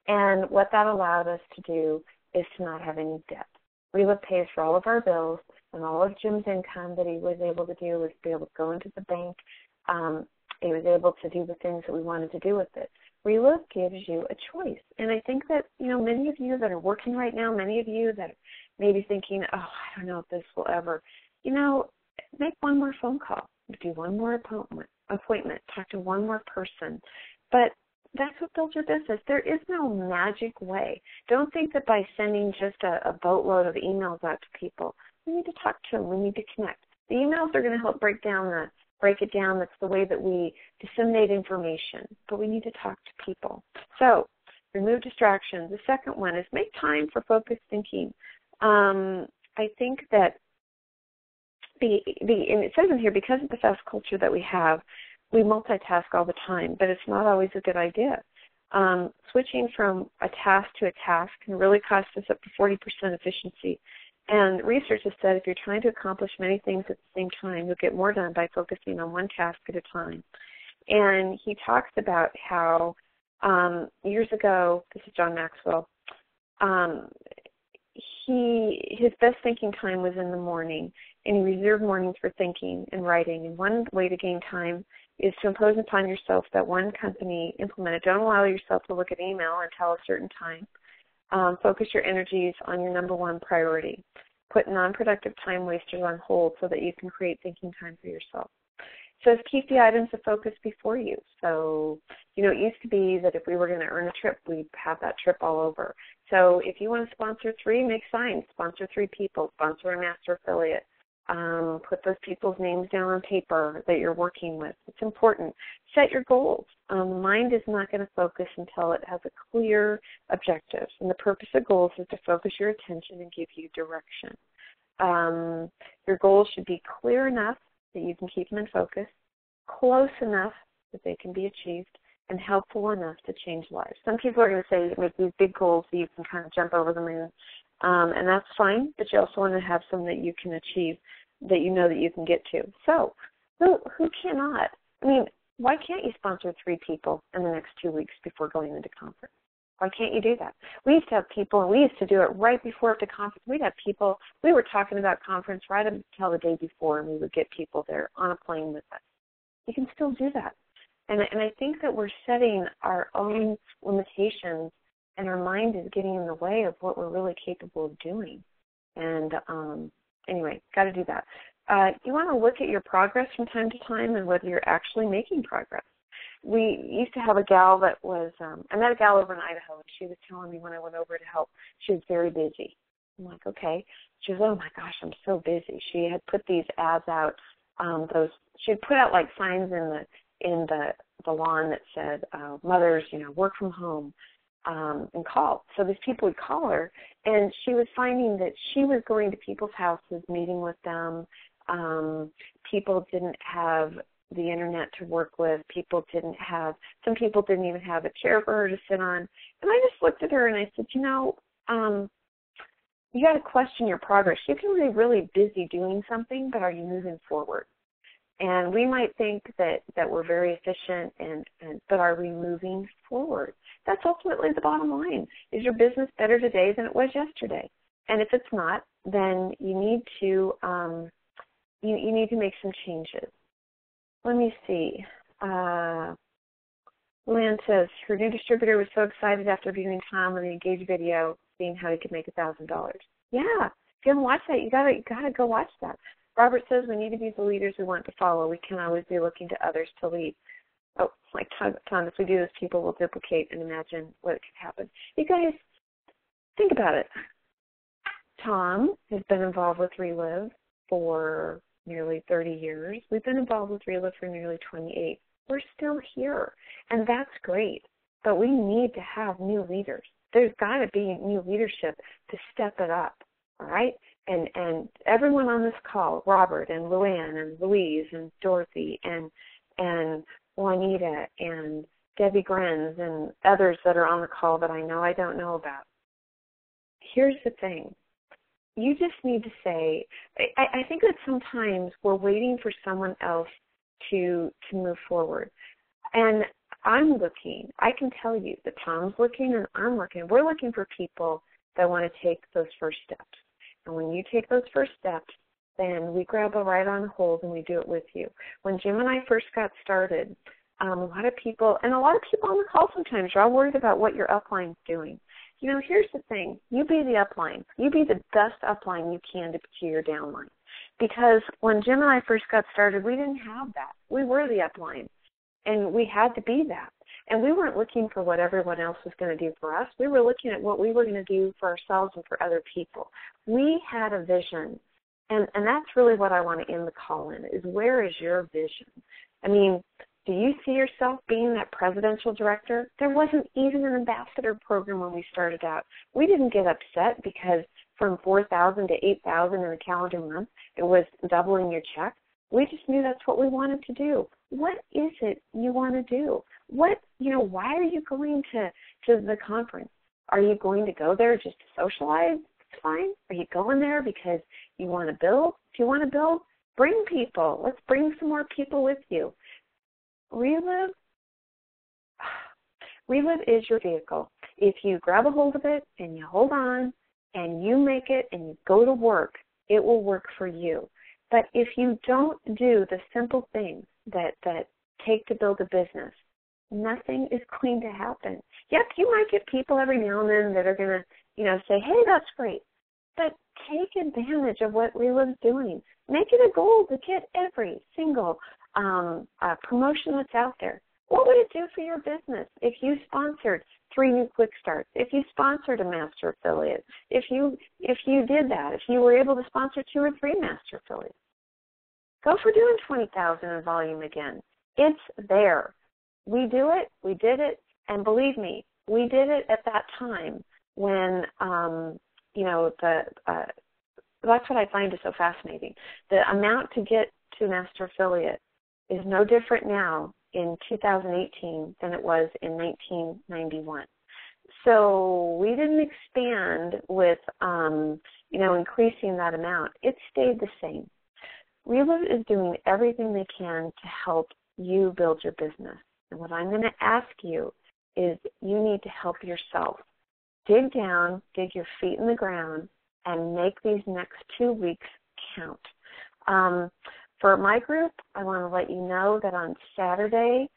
And what that allowed us to do is to not have any debt. Relive pays for all of our bills, and all of Jim's income that he was able to do was be able to go into the bank. He was able to do the things that we wanted to do with it. Relive gives you a choice. And I think that, many of you that are working right now, many of you that may be thinking, I don't know if this will ever, make one more phone call, do one more appointment, talk to one more person. But that's what builds your business. There is no magic way. Don't think that by sending just a boatload of emails out to people, we need to talk to them, we need to connect. The emails are going to help break it down. That's the way that we disseminate information. But we need to talk to people. So remove distractions. The second one is make time for focused thinking. I think that and it says in here, because of the fast culture that we have, we multitask all the time, but it's not always a good idea. Switching from a task to a task can really cost us up to 40% efficiency. And research has said if you're trying to accomplish many things at the same time, you'll get more done by focusing on one task at a time. And he talks about how years ago, this is John Maxwell, his best thinking time was in the morning, and he reserved mornings for thinking and writing. And one way to gain time is to impose upon yourself that one company implemented. Don't allow yourself to look at email until a certain time. Focus your energies on your number one priority. Put non-productive time wasters on hold so that you can create thinking time for yourself. So keep the items of focus before you. So, it used to be that if we were going to earn a trip, we'd have that trip all over. So if you want to sponsor 3, make signs. Sponsor 3 people. Sponsor a master affiliate. Put those people's names down on paper that you're working with. It's important. Set your goals. The mind is not going to focus until it has a clear objective. And the purpose of goals is to focus your attention and give you direction. Your goals should be clear enough that you can keep them in focus, close enough that they can be achieved, and helpful enough to change lives. Some people are going to say make these big goals so you can kind of jump over the moon, and that's fine, but you also want to have some that you can achieve, that you know that you can get to. So who cannot? I mean, why can't you sponsor 3 people in the next 2 weeks before going into conference? Why can't you do that? We used to have people, and we used to do it right before the conference. We'd have people, we were talking about conference right until the day before, and we would get people there on a plane with us. You can still do that. And I think that we're setting our own limitations, and our mind is getting in the way of what we're really capable of doing. And anyway, got to do that. You want to look at your progress from time to time and whether you're actually making progress. We used to have a gal that was, I met a gal over in Idaho, and she was telling me when I went over to help, she was very busy. I'm like, okay. She was, oh my gosh, I'm so busy. She had put these ads out, she had put out like signs in the lawn that said, mothers, work from home, and call. So these people would call her, and she was finding that she was going to people's houses, meeting with them. People didn't have the internet to work with. Some people didn't even have a chair for her to sit on. And I just looked at her and I said, you got to question your progress. You can be really busy doing something, but are you moving forward? And we might think that we're very efficient, but are we moving forward? That's ultimately the bottom line. Is your business better today than it was yesterday? And if it's not, then you need to you need to make some changes. Let me see. Luann says her new distributor was so excited after viewing Tom on the Engage video, seeing how he could make $1,000. Yeah, if you haven't watched that, you gotta go watch that. Robert says we need to be the leaders we want to follow. We can always be looking to others to lead. Oh, like Tom, if we do this, people will duplicate and imagine what could happen. You guys, think about it. Tom has been involved with Relive for nearly 30 years. We've been involved with Relive for nearly 28. We're still here, and that's great. But we need to have new leaders. There's got to be new leadership to step it up, all right? And everyone on this call, Robert and Luann and Louise and Dorothy and Juanita and Debbie Grenz and others that are on the call that I know I don't know about. Here's the thing. You just need to say, I think that sometimes we're waiting for someone else to move forward. And I'm looking, I can tell you that Tom's looking and I'm looking. We're looking for people that want to take those first steps. And when you take those first steps, then we grab a right on hold and we do it with you. When Jim and I first got started, a lot of people on the call sometimes are all worried about what your upline's doing. You know, here's the thing. You be the upline. You be the best upline you can to your downline. Because when Jim and I first got started, we didn't have that. We were the upline, and we had to be that. And we weren't looking for what everyone else was going to do for us. We were looking at what we were going to do for ourselves and for other people. We had a vision, and that's really what I want to end the call in, is where is your vision? I mean, do you see yourself being that presidential director? There wasn't even an ambassador program when we started out. We didn't get upset because from 4,000 to 8,000 in a calendar month, it was doubling your check. We just knew that's what we wanted to do. What is it you want to do? Why are you going to the conference? Are you going to go there just to socialize? It's fine. Are you going there because you want to build? If you want to build, bring people. Let's bring some more people with you. Relive is your vehicle. If you grab a hold of it and you hold on and you make it and you go to work, it will work for you. But if you don't do the simple things that take to build a business, nothing is going to happen. Yep, you might get people every now and then that are going to, say, hey, that's great. But take advantage of what Relive's doing. Make it a goal to get every single promotion that's out there. What would it do for your business if you sponsored 3 new quick starts, if you sponsored a master affiliate, if you did that, if you were able to sponsor 2 or 3 master affiliates? Go for doing 20,000 in volume again. It's there. We do it, we did it, and believe me, we did it at that time when, that's what I find is so fascinating. The amount to get to master affiliate is no different now in 2018 than it was in 1991. So we didn't expand with, increasing that amount. It stayed the same. Relive is doing everything they can to help you build your business. And what I'm going to ask you is you need to help yourself. Dig down, dig your feet in the ground, and make these next 2 weeks count. For my group, I want to let you know that on Saturday,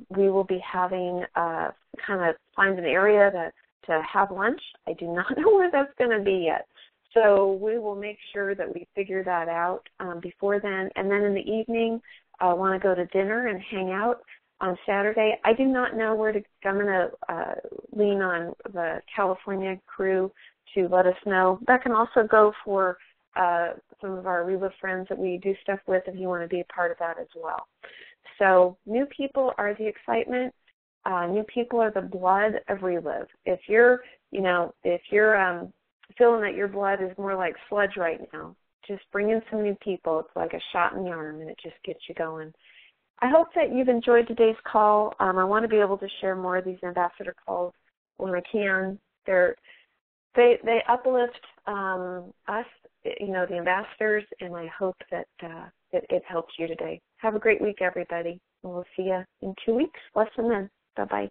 we will be having find an area to have lunch. I do not know where that's going to be yet. So we will make sure that we figure that out before then. And then in the evening, I want to go to dinner and hang out on Saturday. I do not know where to go. I'm going to lean on the California crew to let us know. That can also go for some of our Relive friends that we do stuff with if you want to be a part of that as well. So new people are the excitement. New people are the blood of Relive. If you're feeling that your blood is more like sludge right now, just bring in some new people. It's like a shot in the arm, and it just gets you going. I hope that you've enjoyed today's call. I want to be able to share more of these ambassador calls when I can. They uplift us, the ambassadors, and I hope that it helps you today. Have a great week, everybody, and we'll see you in 2 weeks. Less than then. Bye-bye.